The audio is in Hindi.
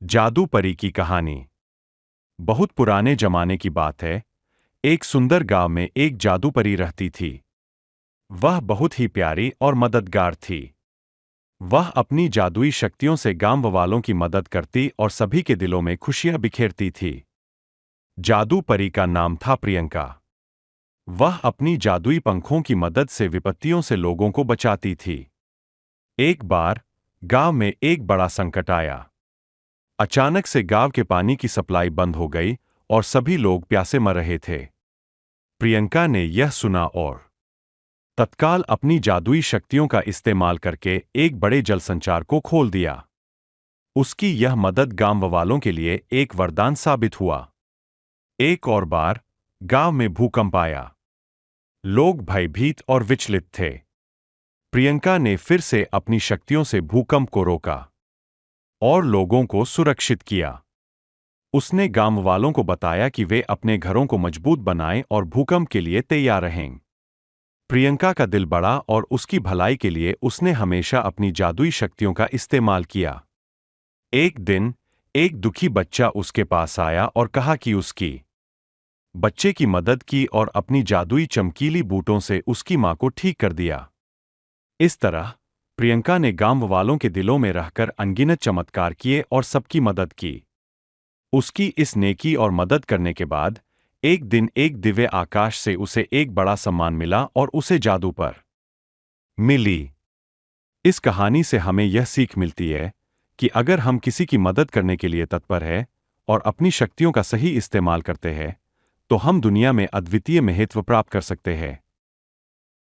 जादू परी की कहानी। बहुत पुराने जमाने की बात है। एक सुंदर गांव में एक जादू परी रहती थी। वह बहुत ही प्यारी और मददगार थी। वह अपनी जादुई शक्तियों से गांव वालों की मदद करती और सभी के दिलों में खुशियां बिखेरती थी। जादू परी का नाम था प्रियंका। वह अपनी जादुई पंखों की मदद से विपत्तियों से लोगों को बचाती थी। एक बार गांव में एक बड़ा संकट आया। अचानक से गांव के पानी की सप्लाई बंद हो गई और सभी लोग प्यासे मर रहे थे। प्रियंका ने यह सुना और तत्काल अपनी जादुई शक्तियों का इस्तेमाल करके एक बड़े जल संचार को खोल दिया। उसकी यह मदद गांव वालों के लिए एक वरदान साबित हुआ। एक और बार गांव में भूकंप आया। लोग भयभीत और विचलित थे। प्रियंका ने फिर से अपनी शक्तियों से भूकंप को रोका और लोगों को सुरक्षित किया। उसने गांव वालों को बताया कि वे अपने घरों को मजबूत बनाएं और भूकंप के लिए तैयार रहें। प्रियंका का दिल बड़ा और उसकी भलाई के लिए उसने हमेशा अपनी जादुई शक्तियों का इस्तेमाल किया। एक दिन एक दुखी बच्चा उसके पास आया और कहा कि उसकी बच्चे की मदद की और अपनी जादुई चमकीली बूटों से उसकी मां को ठीक कर दिया। इस तरह प्रियंका ने गांव वालों के दिलों में रहकर अनगिनत चमत्कार किए और सबकी मदद की। उसकी इस नेकी और मदद करने के बाद एक दिन एक दिव्य आकाश से उसे एक बड़ा सम्मान मिला और उसे जादू पर मिली। इस कहानी से हमें यह सीख मिलती है कि अगर हम किसी की मदद करने के लिए तत्पर हैं और अपनी शक्तियों का सही इस्तेमाल करते हैं, तो हम दुनिया में अद्वितीय महत्व प्राप्त कर सकते हैं।